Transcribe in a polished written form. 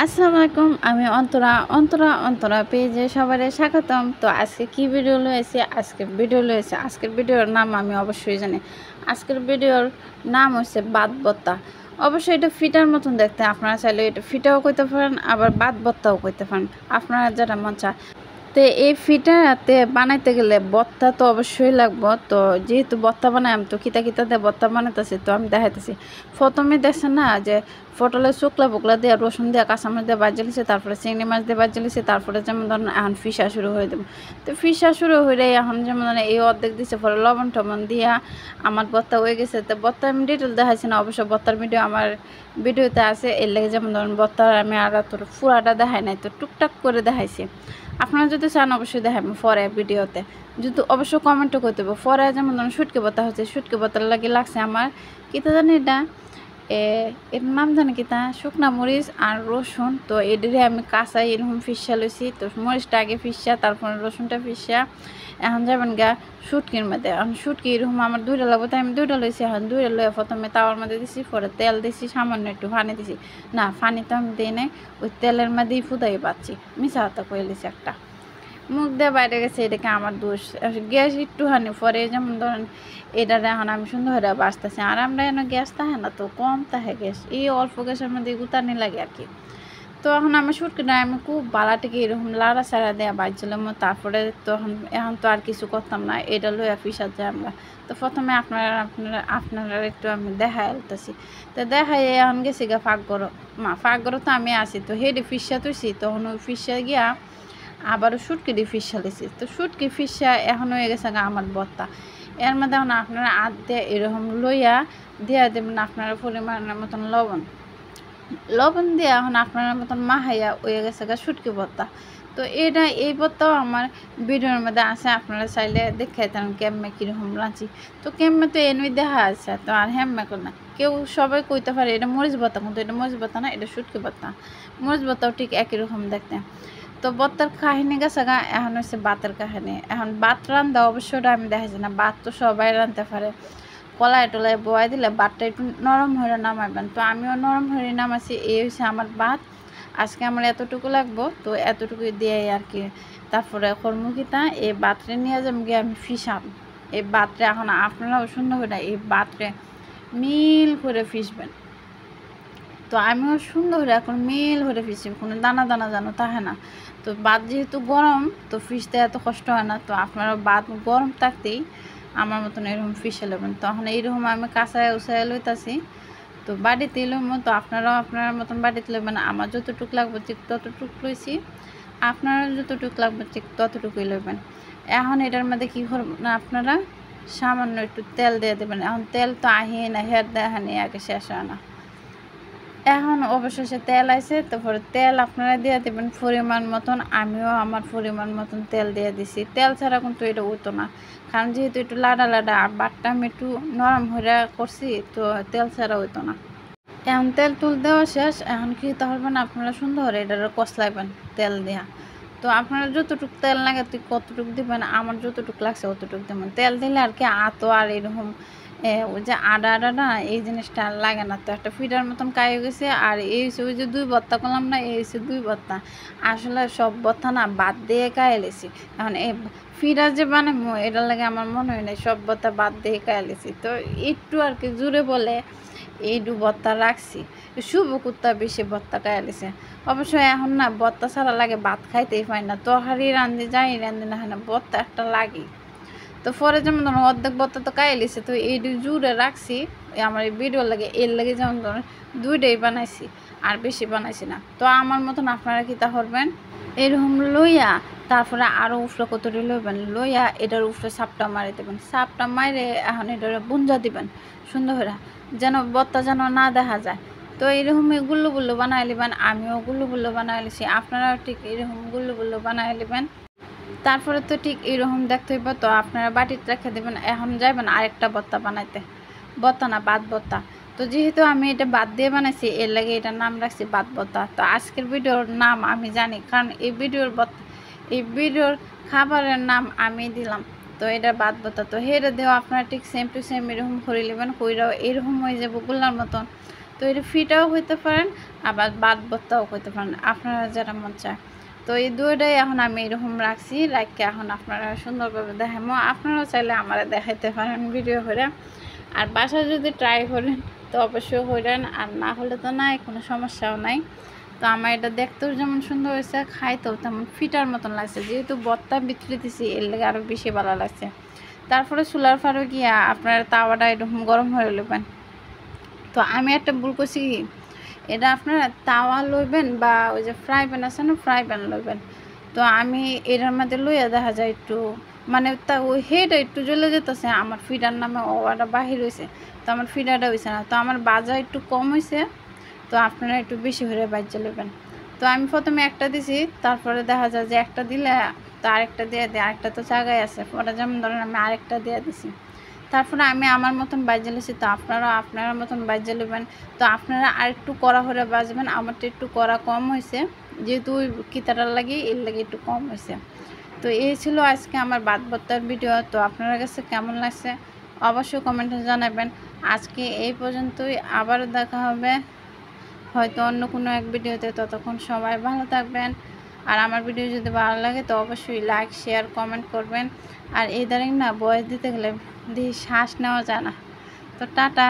আসসালামু আলাইকুম। আমি অন্তরা পেজে সবারে স্বাগতম। তো আজকে কি ভিডিও লয়েছে আজকের ভিডিওর নাম আমি অবশ্যই জানি। আজকের ভিডিওর নাম হচ্ছে বাত ভর্তা। অবশ্যই এটা ফিটার মতন দেখতে, আপনারা চাইলে এটা ফিটাও কইতে পারেন, আবার বাত ভর্তাও কইতে পারেন, আপনারা যেটা মন চায়। তো এই ফিটাতে বানাইতে গেলে ভর্তা তো অবশ্যই লাগবো। তো যেহেতু ভর্তা বানাই, আমি তো কিতা দিয়ে ভর্তা বানাইতেছি, তো আমি দেখাইতেছি। প্রথমে দেখছেন না যে পটলে শুকলা বুকলা দিয়ে রসুন দিয়ে কাঁচামরিচ দিয়ে বাজিয়ে লিছে, তারপরে চিংড়ি মাছ দিয়ে বাজিয়ে লিছে, তারপরে যেমন ধরেন এখন ফিসা শুরু হয়ে দেবো। তো ফিসা শুরু হয়ে এখন যেমন ধরেন এই অর্ধেক দিছে, পরে লবণ টবণ দিয়া আমার ভর্তা হয়ে গেছে। তো ভর্তা আমি ডিটেল দেখাইছি না, অবশ্য ভর্তার ভিডিও আমার ভিডিওতে আছে। এর লেগে যেমন ধরেন ভর্তা আমি আর তোর পুরাটা দেখাই নাই, তো টুকটাক করে দেখাইছি। আপনারা যদি চান অবশ্যই দেখাবেন পরে ভিডিওতে, যদি অবশ্যই কমেন্টও করতে হবে। পরে যেমন ধরুন শুটকি ভর্তা হচ্ছে, শুটকি ভর্তার লাগে লাগছে আমার কিতা জানি এটা এর নাম জানি কিতা, শুকনা মরিচ আর রসুন। তো এটারে আমি কাঁচাই এরকম ফিসা লইছি। তো মরিচটা আগে ফিসা, তারপরে রসুনটা ফিসা। এখন যাবেন গা শুটকির মধ্যে। এখন শুটকি এরকম আমার দুইটা লাগবে, তাই আমি দুইটা লইছি। এখন দুইটা লইয়া প্রথমে তাওয়ার মধ্যে দিছি, পরে তেল দিছি, সামান্য একটু পানি দিছি। না, পানি তো আমি দিই নাই, ওই তেলের মধ্যেই ফুদাই পাচ্ছি, মিশা হাতা করে লিছি একটা। মুখ দিয়ে বাইরে গেছে, এটাকে আমার দোষ। গ্যাস একটুখানি পরে যেমন ধরেন এটারে এখন আমি সুন্দর করে বাঁচতেছি। আর আমরা এনে গ্যাস থাকে না, তো কম থাকে গ্যাস, এই অল্প গ্যাসের মধ্যে গুতানি লাগে আর কি। তো এখন আমার শুটকিটা আমি খুব বালাটিকে এরকম লাড়া ছাড়া দেওয়া বাজছিলাম। তারপরে তখন এখন তো আর কিছু করতাম না, এটা লইয়া পিসার যায় আমরা। তো প্রথমে আপনারা একটু আমি দেখাই আলতেছি। তো দেখাই এখন গেছি গা ফাঁকগড় তো আমি আসি। তো হেডে ফিসা তুইছি, তখন ওই ফিসা গিয়া আবারও শুটকি দিয়ে ফিসা লিছি। তো শুটকি ফিসা এখন হয়ে গেছে গা আমার ভর্তা। এর মধ্যে এখন আপনারা আধ দিয়ে এরকম লইয়া দিয়া দেবেন আপনারা পরিমাণের মতন লবণ দিয়ে এখন আপনার মতন মাহাইয়া হয়ে গেছে গা শুটকি ভর্তা। তো এই ভর্তাও আমার ভিডিওর মধ্যে আছে, আপনারা চাইলে দেখাইতেন কেমনে কীরকম রাঁচি। তো কেমনে তো এনে দেখা আছে, তো আর হ্যাম্মে করে না। কেউ সবাই কইতে পারে এটা মরিচ ভর্তা, কিন্তু এটা মরিচ ভর্তা না, এটা শুটকি ভর্তা। মরিচ ভর্তাও ঠিক একই রকম দেখতে। তো ভর্তার কাহিনী গেছে গা, এখন হচ্ছে ভাতের কাহিনী। এখন ভাত রান্ধা অবশ্যই আমি দেখাচ্ছি না, ভাত তো সবাই রাঁধতে পারে। কলাই টলাই বয়াই দিলে ভাতটা একটু নরম হয়ে নামাইবেন। তো আমিও নরম হয়ে নামাইছি। এই হচ্ছে আমার ভাত। আজকে আমার এতটুকু লাগবো, তো এতটুকু দিয়ে আর কি। তারপরে কর্মকিতা এই ভাতরে নিয়ে যাবো গিয়ে আমি ফিসাম। এই ভাতরে এখন আপনারাও সুন্দর করে এই ভাতরে মিল করে ফিসবেন। তো আমিও সুন্দর করে এখন মিল করে ফিসি, কোনো দানা দানা যেন থাকে না। তো ভাত যেহেতু গরম, তো ফিসতে এত কষ্ট হয় না। তো আপনারা ভাত গরম থাকতেই আমার মতন এরকম ফিসে নেবেন। তখন এইরকম আমি কাঁচায় উচায় লইতাছি। তো বাড়িতে লইব, তো আপনারাও আপনার মতন বাড়িতে লইবেন। আমার যতটুকু লাগবে ঠিক ততটুকু লইছি, আপনারা যতটুকু লাগবে ঠিক ততটুকুই লইবেন। এখন এটার মধ্যে কী করবেন না, আপনারা সামান্য একটু তেল দিয়ে দেবেন। এখন তেল তো আহিয়ে না, হের দেখানি আগে শেষ হয় না। এখন অবশেষে তেল আছে, তারপরে তেল আপনারা দিয়ে দেবেন পরিমাণ মতন। আমিও আমার পরিমাণ মতন তেল দিয়ে দিছি। তেল ছাড়া কিন্তু এটা উঠতো না, কারণ যেহেতু একটু লাডা আর বাটটা আমি একটু নরম হয়ে করছি, তো তেল ছাড়া হইতো না। এখন তেল তুল দেওয়া শেষ। এখন কি তাহলে আপনারা সুন্দর এটা কষলাইবেন তেল দেওয়া। তো আপনারা যতটুকু তেল লাগে তুই কতটুকু দিবেন, আমার যতটুকু লাগছে অতটুকু দেবেন। তেল দিলে আর কি আতো আর এরকম ওই যে আডা না, এই জিনিসটা আর লাগে না। তো একটা ফিডার মতন কায়ে গেছে। আর এই হচ্ছে ওই যে 2 ভর্তা করলাম না, এই হচ্ছে 2 ভর্তা। আসলে সব ভর্তা না বাদ দিয়ে কায়ে লেছি। এখন এই ফিডার যে বানাবো এটার লাগে আমার মনে হয় না সব ভর্তা বাদ দিয়ে কায়ে লেছি। তো একটু আর কি জুড়ে বলে এই 2 ভর্তা রাখছি। শুভ কুত্তা বেশি ভর্তা কায়ালিছে। অবশ্যই এখন না ভর্তা ছাড়া লাগে ভাত খাইতেই পাই না। তরকারি রান্ধি যাই রান্ধি না, হয় না ভর্তা একটা লাগে। তো পরে যেমন ধরুন অর্ধেক ভর্তা তো কায়ালিছে, তো এই জুড়ে রাখছি আমার এই ভিডিও লাগে। এর লাগে যেমন ধরুন 2টাই বানাইছি, আর বেশি বানাইছি না। তো আমার মতন আপনারা কি তা করবেন, এরকম লইয়া তারপরে আরও উফরে কতটি লইবেন, লইয়া এটার উফরে সাপটা মারি দেবেন। সাপটা মারে এখন এটার বুঞ্জা দিবেন সুন্দর করে, যেন ভর্তা যেন না দেখা যায়। তো এরকমই গুল্লু গুল্লু বানাই নেবেন। আমিও গুল্লু গুল্লু বানাই লিছি, আপনারাও ঠিক এরকম গুল্লু গুল্লু বানাই নেবেন। তারপরে তো ঠিক এরকম দেখতে হইব। তো আপনারা বাটিতে রেখে দেবেন। এখন যাবেন আরেকটা ভর্তা বানাইতে, ভর্তা না ভাত ভর্তা। তো যেহেতু আমি এটা বাদ দিয়ে বানাইছি, এর লাগে এটার নাম রাখছি ভাত ভর্তা। তো আজকের ভিডিওর নাম আমি জানি, কারণ এই ভিডিওর খাবারের নাম আমি দিলাম। তো এটা ভাত ভর্তা। তো হেরে দেওয়া আপনারা ঠিক সেম টু সেম এরকম করে নেবেন, কইরাও এরকম হয়ে যাবো গোল্লার মতন। তো তো এটা ফিটাও হইতে পারেন, আবার বাদ ভর্তাও হইতে পারেন, আপনারা যেটা মন চায়। তো এই দুইটাই এখন আমি এরকম রাখছি, রাখকে এখন আপনারা সুন্দরভাবে দেখাবো। আপনারা চাইলে আমারা দেখাইতে পারেন ভিডিও করে। আর বাসায় যদি ট্রাই করেন তো অবশ্যই করেন, আর না হলে তো নাই, কোনো সমস্যাও নাই। তো আমার এটা দেখতেও যেমন সুন্দর হয়েছে, খাইতেও তেমন ফিটার মতন লাগছে, যেহেতু ভর্তা বিতরে দিছি এর লেগে আরও বেশি ভালো লাগছে। তারপরে চুলার ফাড়ে গিয়া আপনার তাওয়াটা এরকম গরম হয়ে নেবেন। তো আমি একটা ভুল করছি কি, এটা আপনারা তাওয়া লইবেন বা ওই যে ফ্রাই প্যান আছে না, ফ্রাই প্যান লইবেন। তো আমি এটার মধ্যে লইয়া দেখা যায় একটু মানে তা ওই হেডটা একটু জ্বলে যেতেছে, আমার ফিডার নামে ওটা বাহির হয়েছে, তো আমার ফিডারটা হয়েছে না, তো আমার বাজা একটু কম হয়েছে। তো আপনারা একটু বেশি করে বাজ্যে নেবেন। তো আমি প্রথমে একটা দিছি, তারপরে দেখা যায় যে একটা দিলে তো আরেকটা দিয়ে দিই, আরেকটা তো জায়গায় আছে, ওটা যেমন ধরেন আমি আরেকটা দিয়ে দিছি। তারপরে আমি আমার মতন বাজ্যে লেছি, তো আপনারা মতন বাজ্যে নেবেন। তো আপনারা আর একটু কড়া করে বাজবেন, আমারটা একটু কড়া কম হয়েছে, যেহেতু ওই কিতাটার লাগে এর লাগে একটু কম হয়েছে। তো এই ছিল আজকে আমার বাদ ভর্তার ভিডিও। তো আপনার কাছে কেমন লাগছে অবশ্যই কমেন্টে জানাবেন। আজকে এই পর্যন্তই, আবারও দেখা হবে হয়তো অন্য কোনো এক ভিডিওতে। ততক্ষণ সবাই ভালো থাকবেন। আর আমার ভিডিও যদি ভালো লাগে তো অবশ্যই লাইক শেয়ার কমেন্ট করবেন। আর এই দাঁড়িয়ে না বয়স দিতে গেলে দিয়ে শ্বাস নেওয়া যায় না। তো টাটা।